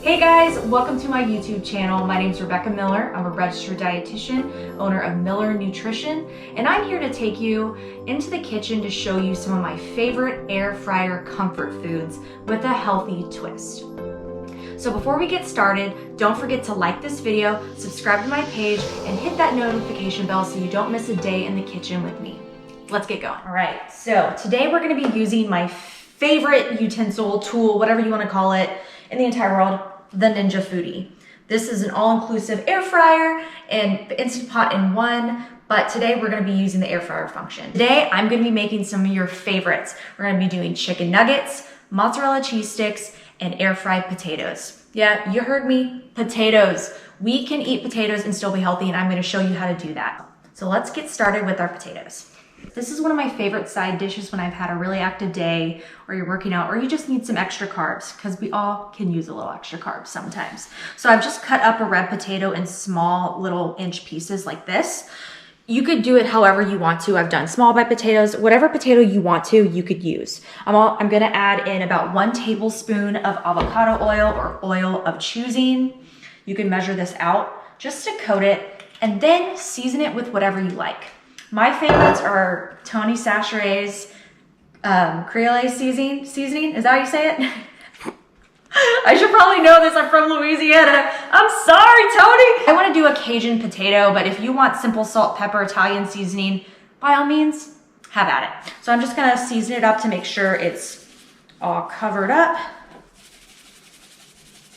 Hey guys, welcome to my YouTube channel. My name is Rebekah Miller. I'm a registered dietitian, owner of Miller Nutrition, and I'm here to take you into the kitchen to show you some of my favorite air fryer comfort foods with a healthy twist. So before we get started, don't forget to like this video, subscribe to my page, and hit that notification bell so you don't miss a day in the kitchen with me. Let's get going. All right, so today we're gonna be using my favorite utensil, tool, whatever you wanna call it, in the entire world, the Ninja Foodi. This is an all-inclusive air fryer and Instant Pot in one, but today we're gonna be using the air fryer function. Today, I'm gonna be making some of your favorites. We're gonna be doing chicken nuggets, mozzarella cheese sticks, and air fried potatoes. Yeah, you heard me, potatoes. We can eat potatoes and still be healthy, and I'm gonna show you how to do that. So let's get started with our potatoes. This is one of my favorite side dishes when I've had a really active day, or you're working out, or you just need some extra carbs, because we all can use a little extra carbs sometimes. So I've just cut up a red potato in small little inch pieces like this. You could do it however you want to. I've done small bite potatoes, whatever potato you want to, you could use. I'm gonna add in about 1 tablespoon of avocado oil or oil of choosing. You can measure this out just to coat it, and then season it with whatever you like. My favorites are Tony Chachere's Creole seasoning. Is that how you say it? I should probably know this. I'm from Louisiana. I'm sorry, Tony. I want to do a Cajun potato, but if you want simple salt, pepper, Italian seasoning, by all means, have at it. So I'm just going to season it up to make sure it's all covered up.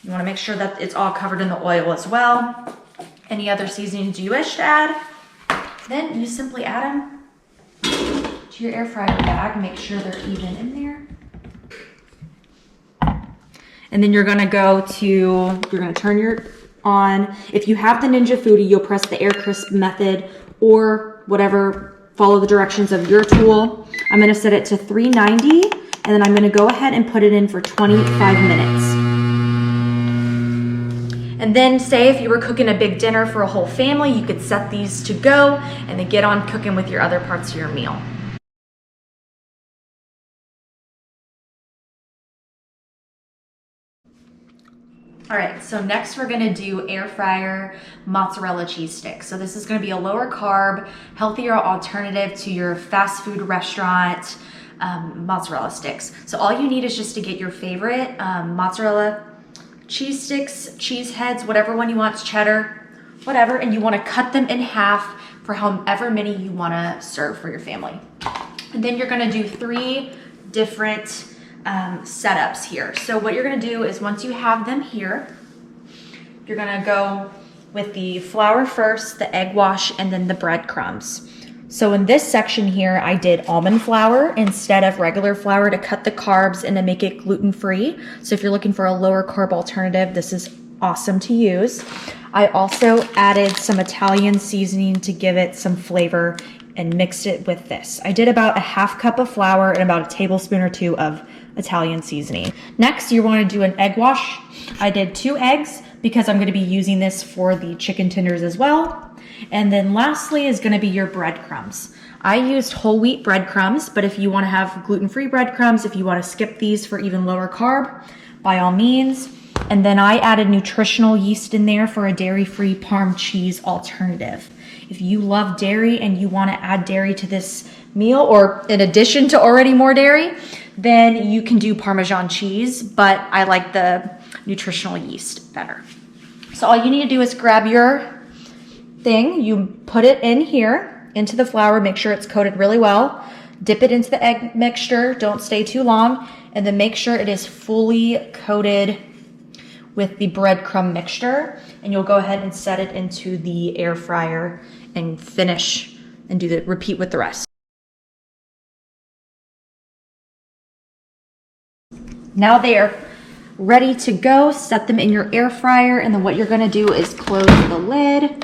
You want to make sure that it's all covered in the oil as well. Any other seasonings you wish to add? Then you simply add them to your air fryer bag. Make sure they're even in there. And then you're gonna turn your on. If you have the Ninja Foodi, you'll press the air crisp method or whatever, follow the directions of your tool. I'm gonna set it to 390, and then I'm gonna go ahead and put it in for 25 minutes. And then say if you were cooking a big dinner for a whole family, you could set these to go and then get on cooking with your other parts of your meal. All right, so next we're gonna do air fryer mozzarella cheese sticks. So this is gonna be a lower carb, healthier alternative to your fast food restaurant mozzarella sticks. So all you need is just to get your favorite mozzarella cheese sticks, cheese heads, whatever one you want, cheddar, whatever, and you want to cut them in half for however many you want to serve for your family. And then you're going to do 3 different setups here. So what you're going to do is once you have them here, you're going to go with the flour first, the egg wash, and then the breadcrumbs. So in this section here, I did almond flour instead of regular flour to cut the carbs and to make it gluten-free. So if you're looking for a lower carb alternative, this is awesome to use. I also added some Italian seasoning to give it some flavor and mixed it with this. I did about a half cup of flour and about a tablespoon or 2 of Italian seasoning. Next, you want to do an egg wash. I did 2 eggs because I'm going to be using this for the chicken tenders as well. And then lastly is going to be your breadcrumbs. I used whole wheat breadcrumbs, but if you want to have gluten-free breadcrumbs, if you want to skip these for even lower carb, by all means. And then I added nutritional yeast in there for a dairy-free Parm cheese alternative. If you love dairy and you want to add dairy to this meal, or in addition to already more dairy, then you can do Parmesan cheese, but I like the nutritional yeast better. So all you need to do is grab your thing, you put it in here, into the flour, make sure it's coated really well, dip it into the egg mixture, don't stay too long, and then make sure it is fully coated with the breadcrumb mixture, and you'll go ahead and set it into the air fryer and finish and repeat with the rest. Now they are ready to go. Set them in your air fryer, and then what you're gonna do is close the lid,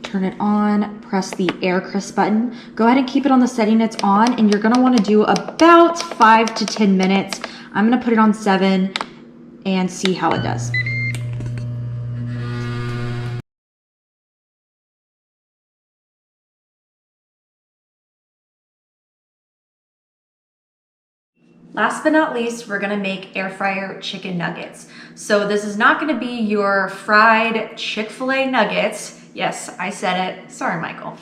turn it on, press the air crisp button. Go ahead and keep it on the setting it's on, and you're gonna wanna do about 5 to 10 minutes. I'm gonna put it on 7 and see how it does. Last but not least, we're gonna make air fryer chicken nuggets. So this is not gonna be your fried Chick-fil-A nuggets. Yes, I said it. Sorry, Michael.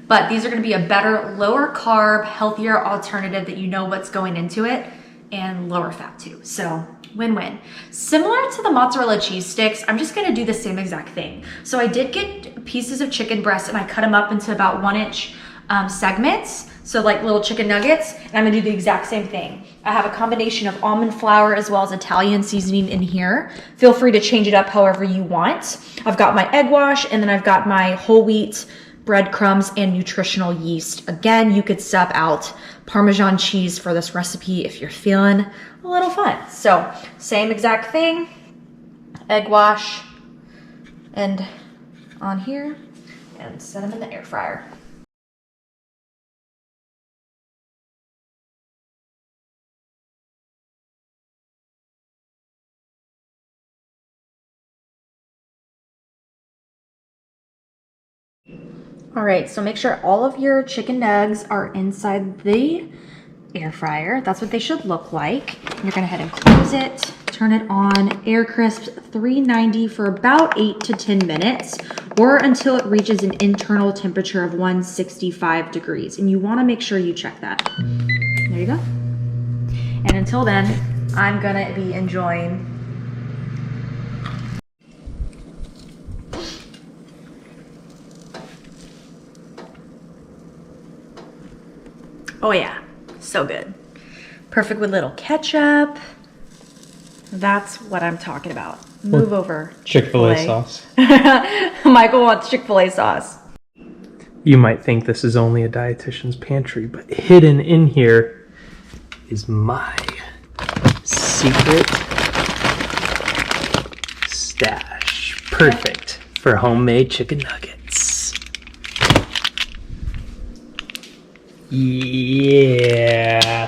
But these are gonna be a better, lower carb, healthier alternative that you know what's going into it, and lower fat too. So win-win. Similar to the mozzarella cheese sticks, I'm just gonna do the same exact thing. So I did get pieces of chicken breast and I cut them up into about 1-inch segments. So like little chicken nuggets, and I'm gonna do the exact same thing. I have a combination of almond flour as well as Italian seasoning in here. Feel free to change it up however you want. I've got my egg wash, and then I've got my whole wheat breadcrumbs and nutritional yeast. Again, you could sub out Parmesan cheese for this recipe if you're feeling a little fun. So same exact thing, egg wash and on here, and set them in the air fryer. All right, so make sure all of your chicken nugs are inside the air fryer. That's what they should look like. You're gonna head and close it, turn it on, air crisp 390 for about 8 to 10 minutes, or until it reaches an internal temperature of 165 degrees. And you wanna make sure you check that. There you go. And until then, I'm gonna be enjoying oh yeah, so good. Perfect with little ketchup. That's what I'm talking about. Move over. Chick-fil-A sauce. Michael wants Chick-fil-A sauce. You might think this is only a dietitian's pantry, but hidden in here is my secret stash. Perfect for homemade chicken nuggets. Yeah.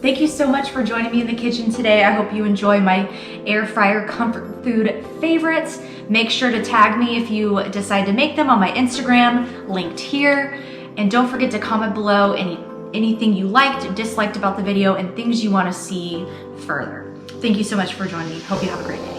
Thank you so much for joining me in the kitchen today. I hope you enjoy my air fryer comfort food favorites. Make sure to tag me if you decide to make them on my Instagram, linked here. And don't forget to comment below anything you liked, disliked about the video, and things you want to see further. Thank you so much for joining me. Hope you have a great day.